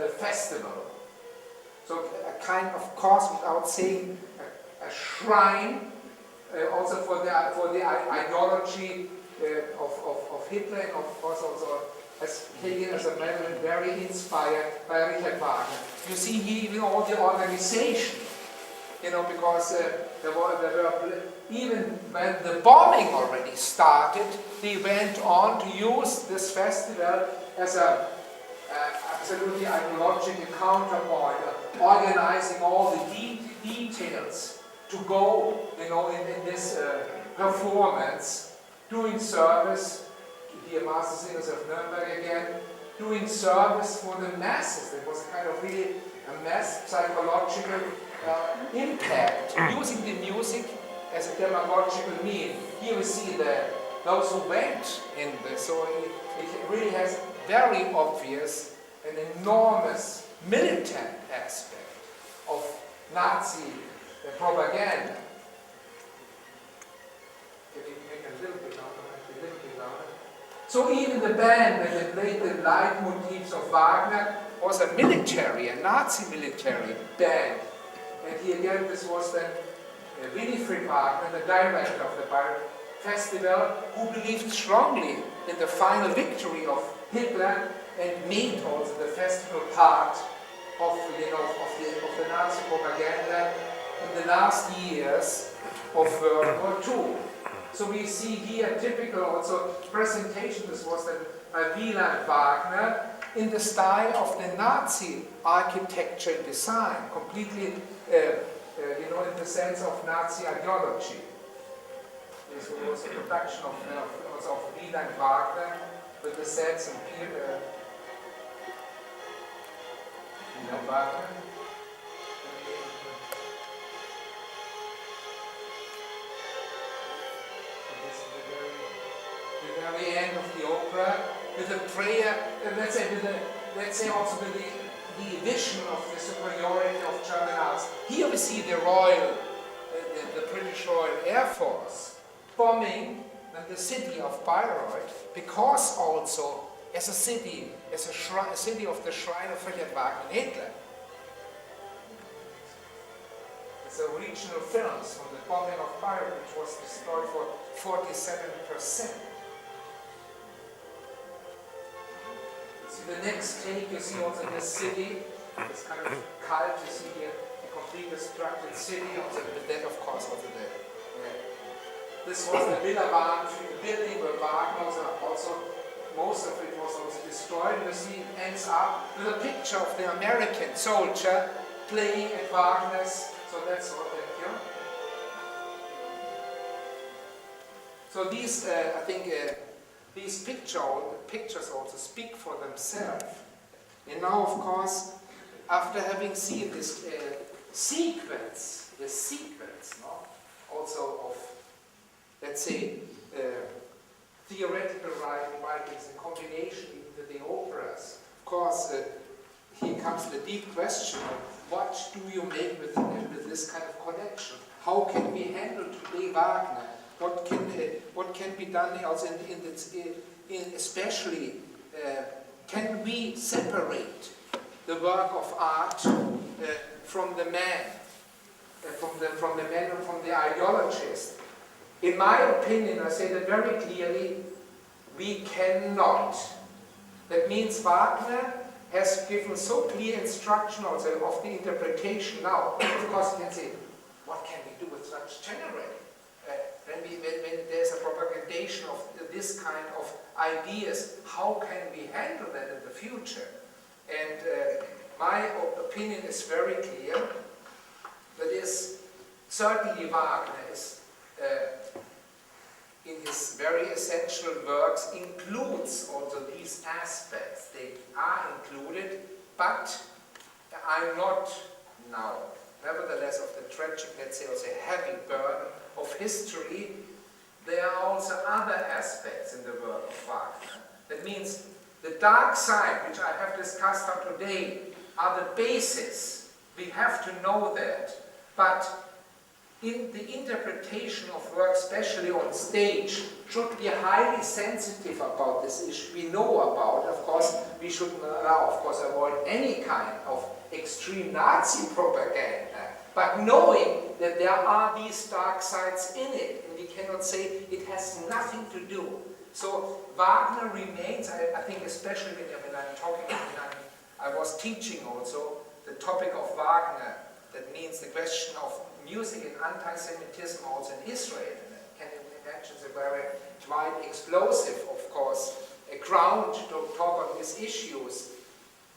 the festival. So a kind of course, without saying a shrine, also for the ideology of Hitler, and of course also as Hegel as a man very inspired by Richard Wagner. You see here even all the organization, you know, because there were even when the bombing already started, they went on to use this festival as a absolutely ideological counterpoint, organizing all the details to go, you know, in this performance, doing service to the master singers of Nuremberg again, doing service for the masses. There was a kind of really a mass psychological impact, using the music as a demagogical mean. Here we see those who went in this, so it really has very obvious and enormous militant aspect of Nazi propaganda. Can you make a little bit louder? So even the band that played the leitmotifs of Wagner was a military, a Nazi military band. And here again, this was then Winifred Wagner, the director of the Bayreuth Festival, who believed strongly in the final victory of Hitler and made also the festival part of, you know, of the Nazi propaganda in the last years of World War II. So we see here typical also presentation. This was then by Vella and Wagner in the style of the Nazi architecture and design, completely, you know, in the sense of Nazi ideology. This was a production of Vella and Wagner with the sets and Vella and Wagner. The very end of the opera, with a prayer, let's say also with the vision of the superiority of German arts. Here we see the the British Royal Air Force bombing the city of Bayreuth, because also as a city, a city of the shrine of Richard Wagner and Hitler. It's a regional films from the bombing of Bayreuth, which was destroyed for 47%. See the next take, you see also this city, this kind of cult, you see here, a complete destructed city, also with that of course also this was the Villa building where Wagner also, most of it was also destroyed. You see it ends up with a picture of the American soldier playing at Wagner's, so that's all, thank you. So these, I think, these pictures also speak for themselves. And now, of course, after having seen this sequence, no, also of, let's say, theoretical writings in combination with the operas, of course, here comes the deep question of what do you make with this kind of collection? How can we handle today Wagner? What can be done also especially, can we separate the work of art from the man, from the man and from the ideologist? In my opinion, I say that very clearly, we cannot. That means Wagner has given so clear instruction also of the interpretation now. Of course, you can say, what can we do with such generally? When there's a propagandation of this kind of ideas, how can we handle that in the future? And my opinion is very clear. That is, certainly Wagner is, in his very essential works, includes also these aspects. They are included, but I'm not now. Nevertheless, of the tragic, let's say, also heavy burden of history, there are also other aspects in the work of Wagner. That means the dark side, which I have discussed up today, are the basis. We have to know that. But in the interpretation of work, especially on stage, should be highly sensitive about this issue. We know about, of course, we should now, of course, avoid any kind of extreme Nazi propaganda, but knowing that there are these dark sides in it, and we cannot say it has nothing to do. So Wagner remains, I think, especially when I'm talking, I was teaching also the topic of Wagner. That means the question of music and anti-Semitism also in Israel. And can you imagine the very quite explosive, of course, a ground to talk on these issues.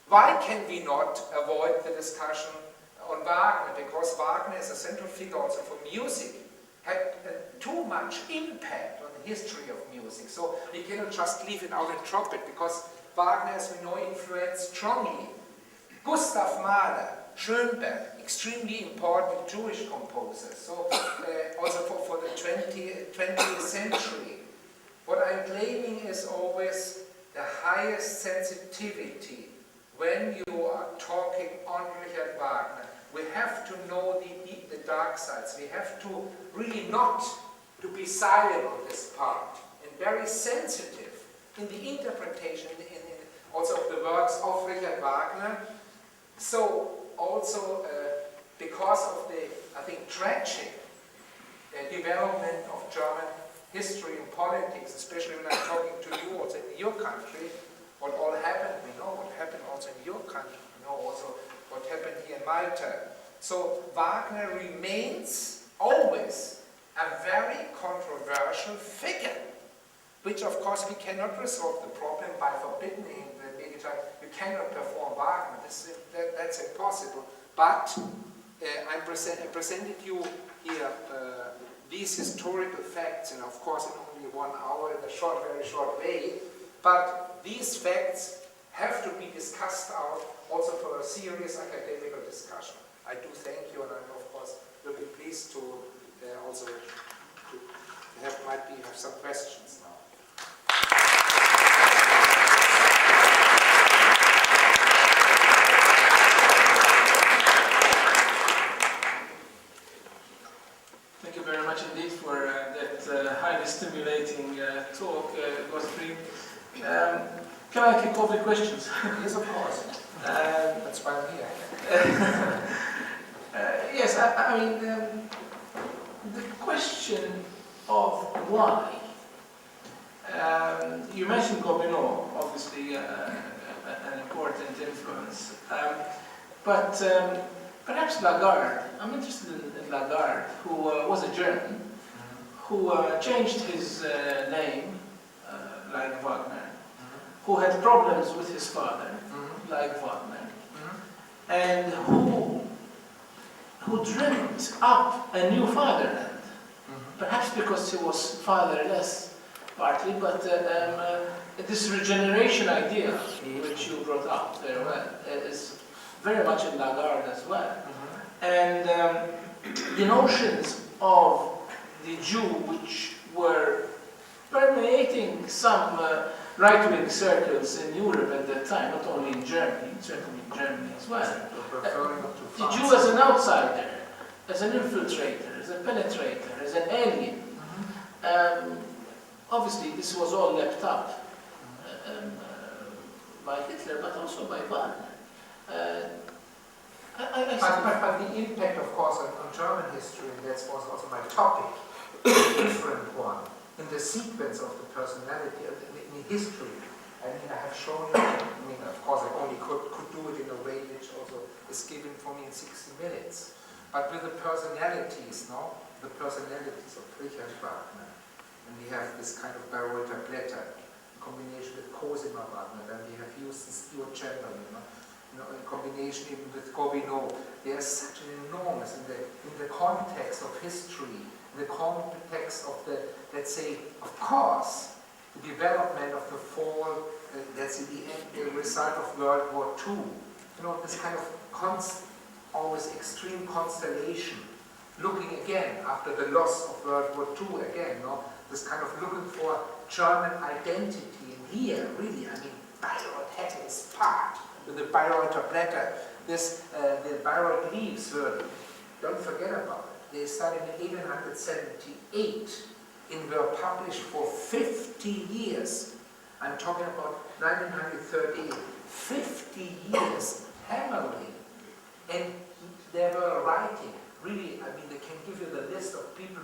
Why can we not avoid the discussion on Wagner? Because Wagner is a central figure also for music, had too much impact on the history of music. So we cannot just leave it out and drop it, because Wagner, as we know, influenced strongly Gustav Mahler, Schoenberg, extremely important Jewish composers. So also for the 20th century. What I'm claiming is always the highest sensitivity when you are talking on Richard Wagner. We have to know the dark sides. We have to really not to be silent on this part and very sensitive in the interpretation also of the works of Richard Wagner. So also because of the, I think, tragic development of German history and politics, especially when I'm talking to you also in your country, what all happened, we know what happened also in your country, we know also what happened here in Malta. So Wagner remains always a very controversial figure, which of course we cannot resolve the problem by forbidding the military. You cannot perform Wagner, that's impossible. But I presented you here these historical facts, and of course in only 1 hour in a very short way. But these facts have to be discussed out also for a serious academic discussion. I do thank you, and I of course will be pleased to also to have some questions now. Thank you very much indeed for that highly stimulating talk, Gottfried. Can I kick off with questions? Yes, of course. That's why I'm here. Yes, I mean, the question of why. You mentioned Gobineau, obviously an important influence, but perhaps Lagarde. I'm interested in Lagarde, who was a German, who changed his name, like Wagner, who had problems with his father, like Wagner, and who dreamt up a new fatherland. Perhaps because he was fatherless, partly, but this regeneration idea, which you brought up very well, is very much in Lagarde as well. And the notions of the Jew, which were permeating some right-wing circles in Europe at that time, not only in Germany, certainly in Germany as well. The Jew as an outsider, as an infiltrator, as a penetrator, as an alien. Obviously, this was all leapt up by Hitler, but also by Wagner. But the impact, of course, on German history, and that was also my topic, a different one, in the sequence of the personality, in history. I mean, I have shown you, I mean, of course, I only could do it in a way which also is given for me in 60 minutes. But with the personalities, no? The personalities of Richard Wagner, and we have this kind of Bayreuther Blätter, in combination with Cosima Wagner, then we have Houston Stewart Chamberlain, in combination even with Gobineau. There's such an enormous, in the context of history, in the context of the, let's say, of course, the development of the fall, that's in the end the result of World War II. You know, this kind of always extreme constellation, looking again after the loss of World War II again, this kind of looking for German identity. And here, really, I mean, Bayreuth had his part with the Bayreuther Blätter. The Bayreuth leaves, don't forget about it. they started in 1878 and were published for 50 years. I'm talking about 1913, 50 years hammering. And they were writing, really, I mean, they can give you the list of people